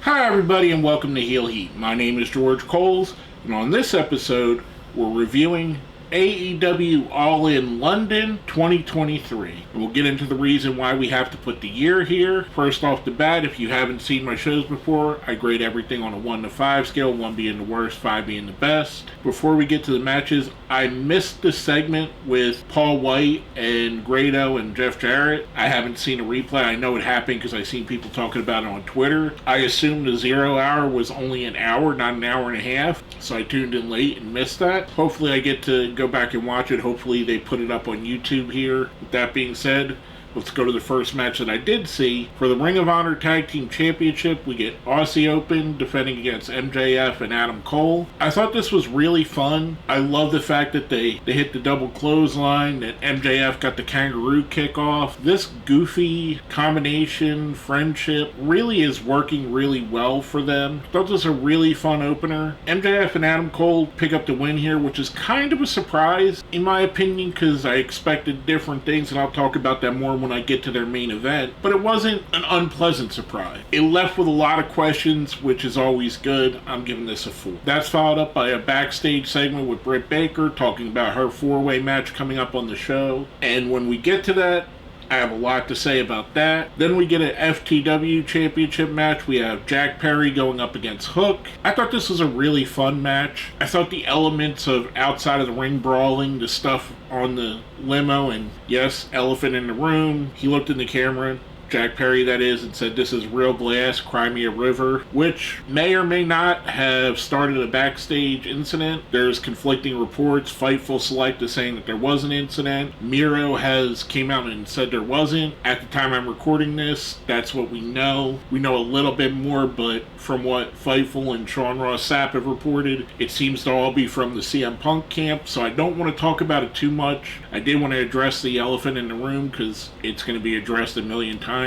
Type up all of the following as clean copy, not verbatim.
Hi everybody and welcome to Heel Heat. My name is George Coles, and on this episode we're reviewing AEW All In London 2023. And we'll get into the reason why we have to put the year here. First off the bat, if you haven't seen my shows before, I grade everything on a 1 to 5 scale, 1 being the worst, 5 being the best. Before we get to the matches, I missed the segment with Paul White and Grado and Jeff Jarrett. I haven't seen a replay. I know it happened because I've seen people talking about it on Twitter. I assumed the 0 hour was only an hour, not an hour and a half, so I tuned in late and missed that. Hopefully I get to go back and watch it. Hopefully they put it up on YouTube here. With that being said, let's go to the first match that I did see. For the Ring of Honor Tag Team Championship, we get Aussie Open defending against MJF and Adam Cole. I thought this was really fun. I love the fact that they hit the double clothesline, that MJF got the kangaroo kick off. This goofy combination, friendship, really is working really well for them. I thought this was a really fun opener. MJF and Adam Cole pick up the win here, which is kind of a surprise, in my opinion, because I expected different things, and I'll talk about that more when I get to their main event, but it wasn't an unpleasant surprise. It left with a lot of questions, which is always good. I'm giving this a 4. That's followed up by a backstage segment with Britt Baker talking about her 4-way match coming up on the show, and when we get to that, I have a lot to say about that. Then we get an FTW Championship match. We have Jack Perry going up against Hook. I thought this was a really fun match. I thought the elements of outside of the ring brawling, the stuff on the limo, and yes, elephant in the room. He looked in the camera, Jack Perry that is, and said, "This is real glass, cry me a river," which may or may not have started a backstage incident. There's conflicting reports. Fightful Select is saying that there was an incident. Miro has came out and said there wasn't. At the time I'm recording this, that's what we know. We know a little bit more, but from what Fightful and Sean Ross Sapp have reported, it seems to all be from the CM Punk camp, so I don't want to talk about it too much. I did want to address the elephant in the room because it's going to be addressed a million times.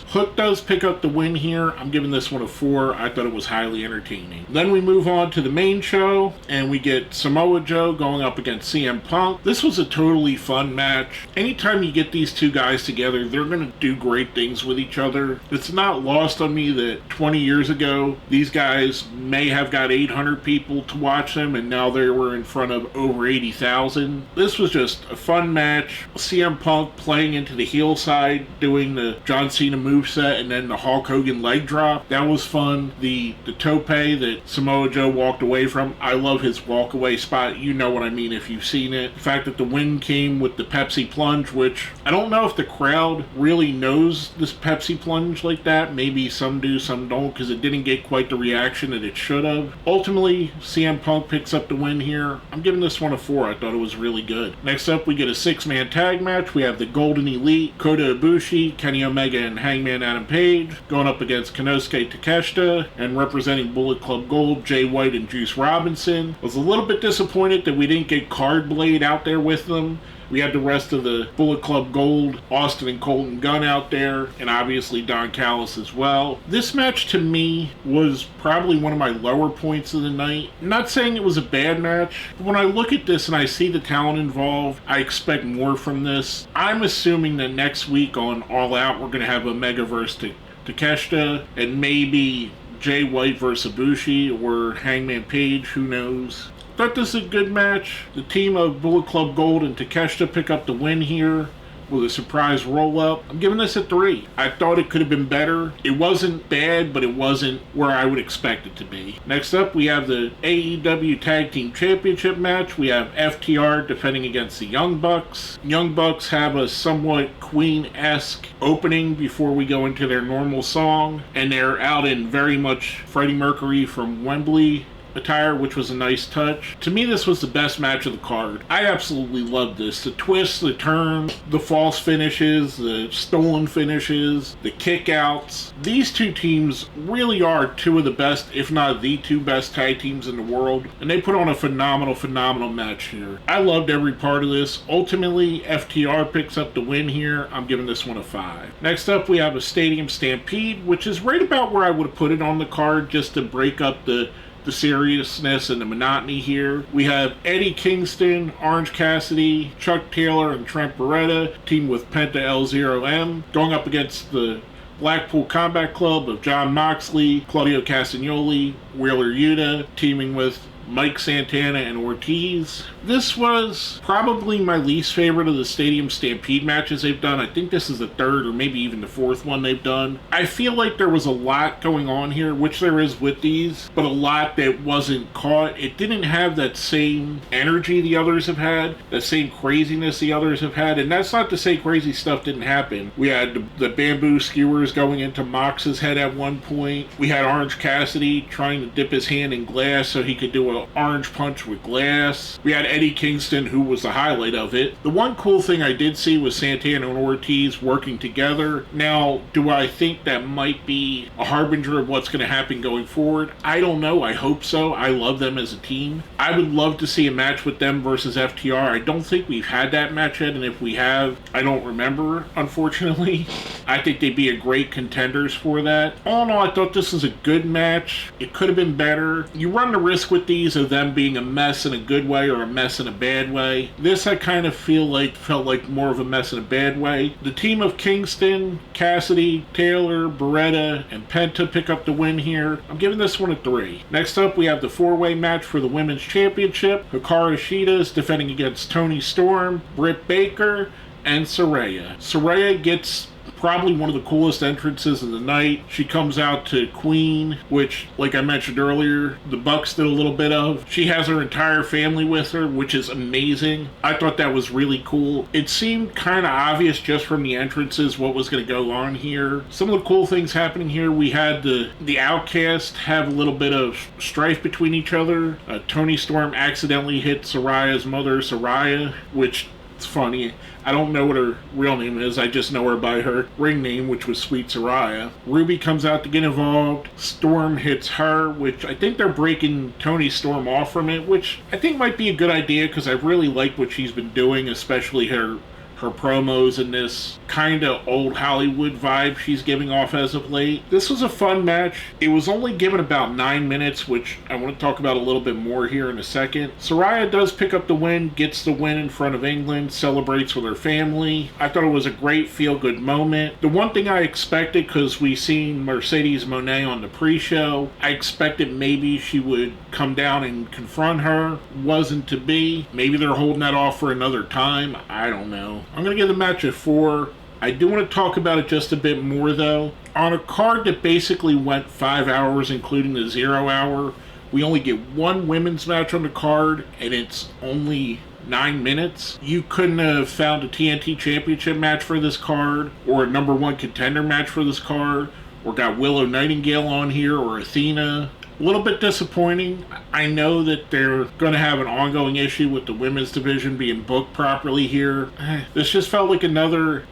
Hook does pick up the win here. I'm giving this one a 4. I thought it was highly entertaining. Then we move on to the main show, and we get Samoa Joe going up against CM Punk. This was a totally fun match. Anytime you get these two guys together, they're going to do great things with each other. It's not lost on me that 20 years ago, these guys may have got 800 people to watch them, and now they were in front of over 80,000. This was just a fun match. CM Punk playing into the heel side, doing the John Cena moveset, and then the Hulk Hogan leg drop. That was fun. The tope that Samoa Joe walked away from. I love his walk away spot. You know what I mean if you've seen it. The fact that the win came with the Pepsi plunge, which I don't know if the crowd really knows this Pepsi plunge like that. Maybe some do, some don't, because it didn't get quite the reaction that it should have. Ultimately, CM Punk picks up the win here. I'm giving this one a 4. I thought it was really good. Next up, we get a 6-man tag match. We have the Golden Elite, Kota Ibushi, Kenny Omega, and Hangman Adam Page going up against Konosuke Takeshita, and representing Bullet Club Gold, Jay White and Juice Robinson. I was a little bit disappointed that we didn't get Card Blade out there with them. We had the rest of the Bullet Club Gold, Austin and Colton Gunn out there, and obviously Don Callis as well. This match to me was probably one of my lower points of the night. I'm not saying it was a bad match, but when I look at this and I see the talent involved, I expect more from this. I'm assuming that next week on All Out we're going to have Omega versus Takeshita, and maybe Jay White versus Ibushi or Hangman Page, who knows. Thought this was a good match. The team of Bullet Club Gold and Takeshita pick up the win here with a surprise roll-up. I'm giving this a 3. I thought it could have been better. It wasn't bad, but it wasn't where I would expect it to be. Next up, we have the AEW Tag Team Championship match. We have FTR defending against the Young Bucks. Young Bucks have a somewhat Queen-esque opening before we go into their normal song, and they're out in very much Freddie Mercury from Wembley attire, which was a nice touch. To me, this was the best match of the card. I absolutely loved this. The twists, the turns, the false finishes, the stolen finishes, the kickouts. These two teams really are two of the best, if not the two best tag teams in the world, and they put on a phenomenal match here. I loved every part of this. Ultimately, FTR picks up the win here. I'm giving this one a 5. Next up, we have a Stadium Stampede, which is right about where I would have put it on the card, just to break up the seriousness and the monotony here. We have Eddie Kingston, Orange Cassidy, Chuck Taylor, and Trent Beretta teamed with Penta L0M going up against the Blackpool Combat Club of John Moxley, Claudio Castagnoli, Wheeler Yuta, teaming with Mike Santana and Ortiz. This was probably my least favorite of the Stadium Stampede matches they've done. I think this is the third or maybe even the fourth one they've done. I feel like there was a lot going on here, which there is with these, but a lot that wasn't caught. It didn't have that same energy the others have had, that same craziness the others have had, and that's not to say crazy stuff didn't happen. We had the bamboo skewers going into Mox's head at one point. We had Orange Cassidy trying to dip his hand in glass so he could do an orange punch with glass. We had Eddie Kingston, who was the highlight of it. The one cool thing I did see was Santana and Ortiz working together. Now, do I think that might be a harbinger of what's going to happen going forward? I don't know. I hope so. I love them as a team. I would love to see a match with them versus FTR. I don't think we've had that match yet, and if we have, I don't remember, unfortunately. I think they'd be a great contenders for that. All in all, I thought this was a good match. It could have been better. You run the risk with these of them being a mess in a good way or a mess in a bad way. This I kind of felt like more of a mess in a bad way. The team of Kingston, Cassidy, Taylor, Beretta, and Penta pick up the win here. I'm giving this one a 3. Next up, we have the 4-way match for the Women's Championship. Hikaru Shida is defending against Toni Storm, Britt Baker, and Saraya. Saraya gets probably one of the coolest entrances of the night. She comes out to Queen, which, like I mentioned earlier, the Bucks did a little bit of. She has her entire family with her, which is amazing. I thought that was really cool. It seemed kind of obvious just from the entrances what was going to go on here. Some of the cool things happening here, we had the Outcast have a little bit of strife between each other. Toni Storm accidentally hit Saraya's mother, Saraya, which it's funny. I don't know what her real name is. I just know her by her ring name, which was Sweet Saraya. Ruby comes out to get involved. Storm hits her, which I think they're breaking Toni Storm off from it, which I think might be a good idea because I really like what she's been doing, especially her promos and this kind of old Hollywood vibe she's giving off as of late. This was a fun match. It was only given about 9 minutes, which I want to talk about a little bit more here in a second. Saraya does pick up the win, gets the win in front of England, celebrates with her family. I thought it was a great feel-good moment. The one thing I expected, because we seen Mercedes Moné on the pre-show, I expected maybe she would come down and confront her. Wasn't to be. Maybe they're holding that off for another time. I don't know. I'm going to give the match a 4. I do want to talk about it just a bit more, though. On a card that basically went 5 hours, including the 0 hour, we only get one women's match on the card, and it's only 9 minutes. You couldn't have found a TNT Championship match for this card, or a number 1 contender match for this card, or got Willow Nightingale on here, or Athena. A little bit disappointing. I know that they're going to have an ongoing issue with the women's division being booked properly here. This just felt like another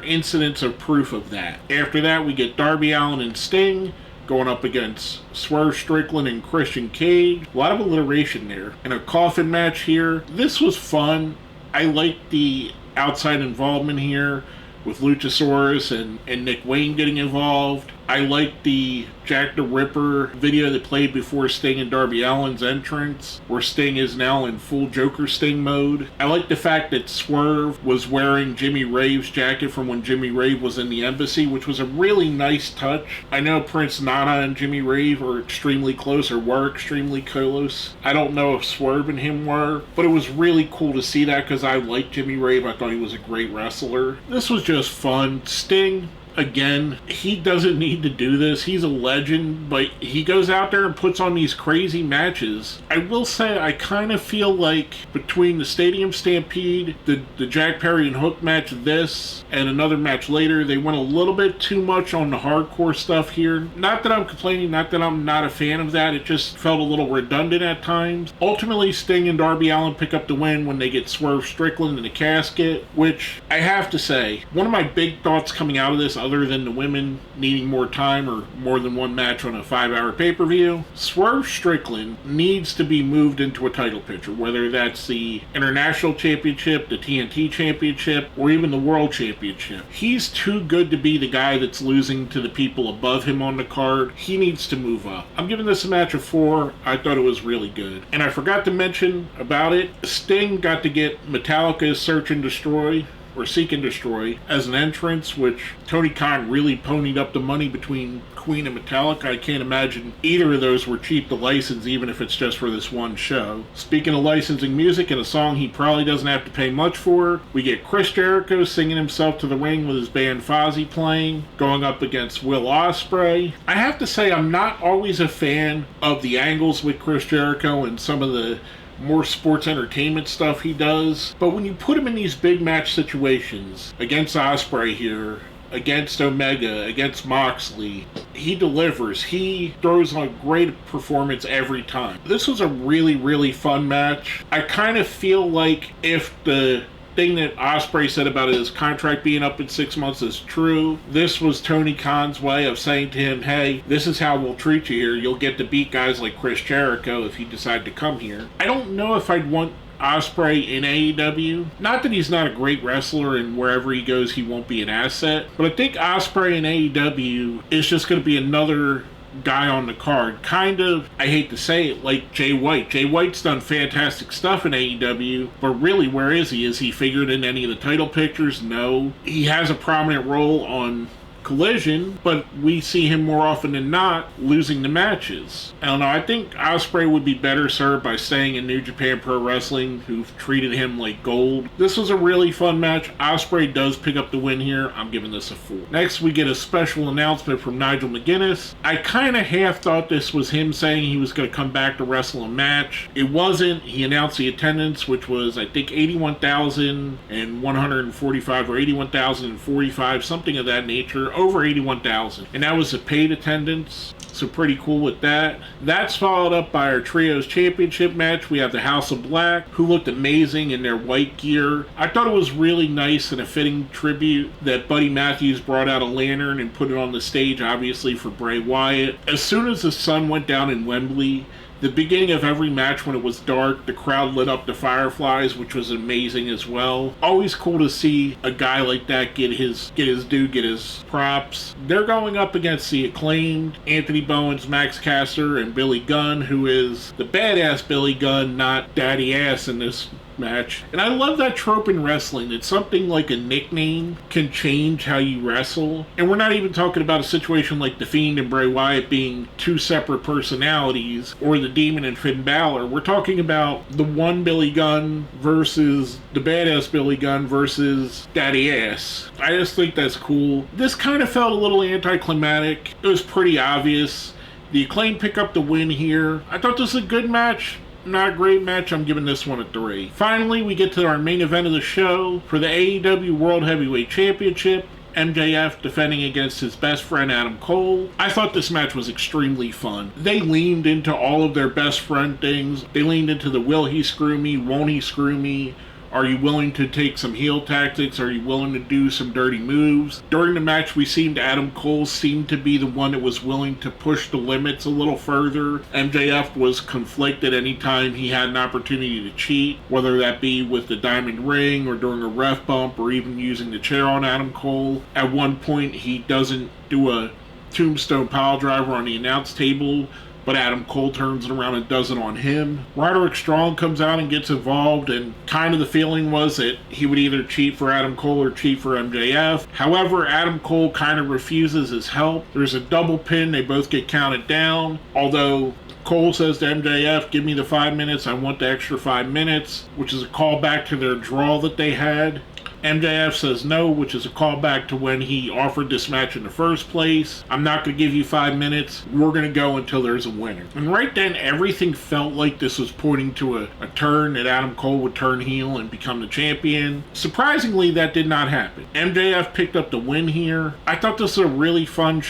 incidence of proof of that. After that, we get Darby Allin and Sting going up against Swerve Strickland and Christian Cage. A lot of alliteration there. And a coffin match here. This was fun. I liked the outside involvement here with Luchasaurus and Nick Wayne getting involved. I liked the Jack the Ripper video that played before Sting and Darby Allin's entrance, where Sting is now in full Joker Sting mode. I like the fact that Swerve was wearing Jimmy Rave's jacket from when Jimmy Rave was in the Embassy, which was a really nice touch. I know Prince Nana and Jimmy Rave are extremely close, or were extremely close. I don't know if Swerve and him were, but it was really cool to see that because I liked Jimmy Rave. I thought he was a great wrestler. This was just fun. Sting, again, he doesn't need to do this. He's a legend, but he goes out there and puts on these crazy matches. I will say, I kind of feel like between the Stadium Stampede, the Jack Perry and Hook match, this, and another match later, they went a little bit too much on the hardcore stuff here. Not that I'm complaining, not that I'm not a fan of that. It just felt a little redundant at times. Ultimately, Sting and Darby Allin pick up the win when they get Swerve Strickland in the casket, which I have to say, one of my big thoughts coming out of this, other than the women needing more time or more than one match on a 5-hour pay-per-view, Swerve Strickland needs to be moved into a title picture, whether that's the International Championship, the TNT Championship, or even the World Championship. He's too good to be the guy that's losing to the people above him on the card. He needs to move up. I'm giving this a match of 4. I thought it was really good. And I forgot to mention about it, Sting got to get Metallica's Search and Destroy or Seek and Destroy as an entrance, which Tony Khan really ponied up the money between Queen and Metallica. I can't imagine either of those were cheap to license, even if it's just for this one show. Speaking of licensing music and a song he probably doesn't have to pay much for, we get Chris Jericho singing himself to the ring with his band Fozzy playing, going up against Will Osprey. I have to say I'm not always a fan of the angles with Chris Jericho and some of the more sports entertainment stuff he does, but when you put him in these big match situations against Osprey here, against Omega, against Moxley, he delivers. He throws on a great performance every time. This was a really, really fun match. I kind of feel like if the thing that Osprey said about his contract being up in 6 months is true, this was Tony Khan's way of saying to him, hey, this is how we'll treat you here. You'll get to beat guys like Chris Jericho if you decide to come here. I don't know if I'd want Osprey in AEW. Not that he's not a great wrestler and wherever he goes he won't be an asset, but I think Osprey in AEW is just going to be another guy on the card. Kind of, I hate to say it, like Jay White. Jay White's done fantastic stuff in AEW, but really, where is he? Is he figured in any of the title pictures? No. He has a prominent role on Collision, but we see him more often than not losing the matches. I don't know, I think Osprey would be better served by staying in New Japan Pro Wrestling, who've treated him like gold. This was a really fun match. Osprey does pick up the win here. I'm giving this a 4. Next, we get a special announcement from Nigel McGuinness. I kind of half thought this was him saying he was going to come back to wrestle a match. It wasn't. He announced the attendance, which was, I think, 81,145 or 81,045, something of that nature. Over 81,000, and that was a paid attendance, so pretty cool with that. That's followed up by our Trios Championship match. We have the House of Black, who looked amazing in their white gear. I thought it was really nice and a fitting tribute that Buddy Matthews brought out a lantern and put it on the stage, obviously for Bray Wyatt. As soon as the sun went down in Wembley, the beginning of every match when it was dark, the crowd lit up the fireflies, which was amazing as well. Always cool to see a guy like that get his due, get his props. They're going up against the Acclaimed, Anthony Bowens, Max Caster, and Billy Gunn, who is the badass Billy Gunn, not daddy ass in this match. And I love that trope in wrestling, that something like a nickname can change how you wrestle. And we're not even talking about a situation like The Fiend and Bray Wyatt being two separate personalities, or the Demon and Finn Balor. We're talking about the one Billy Gunn versus the badass Billy Gunn versus daddy ass. I just think that's cool. This kind of felt a little anticlimactic. It was pretty obvious. The Acclaim pick up the win here. I thought this was a good match. Not a great match. I'm giving this one a 3. Finally, we get to our main event of the show for the AEW World Heavyweight Championship. MJF defending against his best friend Adam Cole. I thought this match was extremely fun. They leaned into all of their best friend things. They leaned into the will he screw me, won't he screw me, are you willing to take some heel tactics? Are you willing to do some dirty moves? During the match, Adam Cole seemed to be the one that was willing to push the limits a little further. MJF was conflicted anytime he had an opportunity to cheat, whether that be with the diamond ring or during a ref bump or even using the chair on Adam Cole. At one point, he doesn't do a tombstone pile driver on the announce table, but Adam Cole turns it around and does it on him. Roderick Strong comes out and gets involved, and kind of the feeling was that he would either cheat for Adam Cole or cheat for MJF. However, Adam Cole kind of refuses his help. There's a double pin. They both get counted down, although Cole says to MJF, give me the 5 minutes, I want the extra 5 minutes, which is a callback to their draw that they had. MJF says no, which is a callback to when he offered this match in the first place. I'm not going to give you 5 minutes. We're going to go until there's a winner. And right then, everything felt like this was pointing to a turn, that Adam Cole would turn heel and become the champion. Surprisingly, that did not happen. MJF picked up the win here. I thought this was a really fun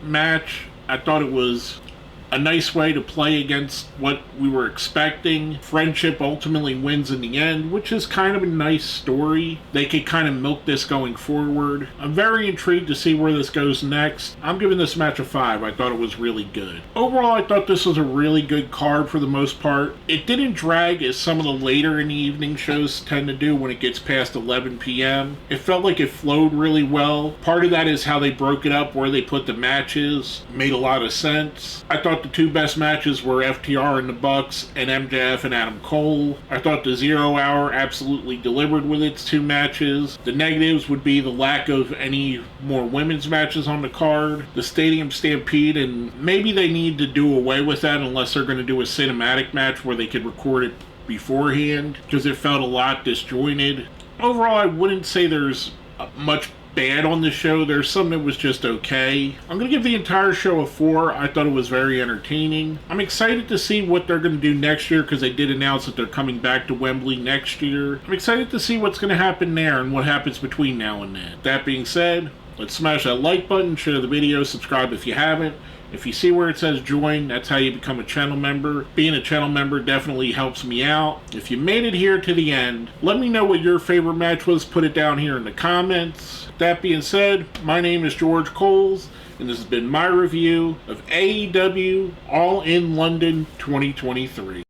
match. I thought it was a nice way to play against what we were expecting. Friendship ultimately wins in the end, which is kind of a nice story. They could kind of milk this going forward. I'm very intrigued to see where this goes next. I'm giving this match a 5. I thought it was really good. Overall, I thought this was a really good card for the most part. It didn't drag as some of the later in the evening shows tend to do when it gets past 11 p.m. It felt like it flowed really well. Part of that is how they broke it up, where they put the matches. Made a lot of sense. I thought thought the two best matches were FTR and the Bucks and MJF and Adam Cole. I thought the 0 Hour absolutely delivered with its two matches. The negatives would be the lack of any more women's matches on the card, the Stadium Stampede, and maybe they need to do away with that unless they're going to do a cinematic match where they could record it beforehand, because it felt a lot disjointed. Overall, I wouldn't say there's much bad on the show. There's some that was just okay. I'm going to give the entire show a 4. I thought it was very entertaining. I'm excited to see what they're going to do next year, because they did announce that they're coming back to Wembley next year. I'm excited to see what's going to happen there and what happens between now and then. That being said, let's smash that like button, share the video, subscribe if you haven't. If you see where it says join, that's how you become a channel member. Being a channel member definitely helps me out. If you made it here to the end, let me know what your favorite match was. Put it down here in the comments. That being said, my name is George Coles, and this has been my review of AEW All In London 2023.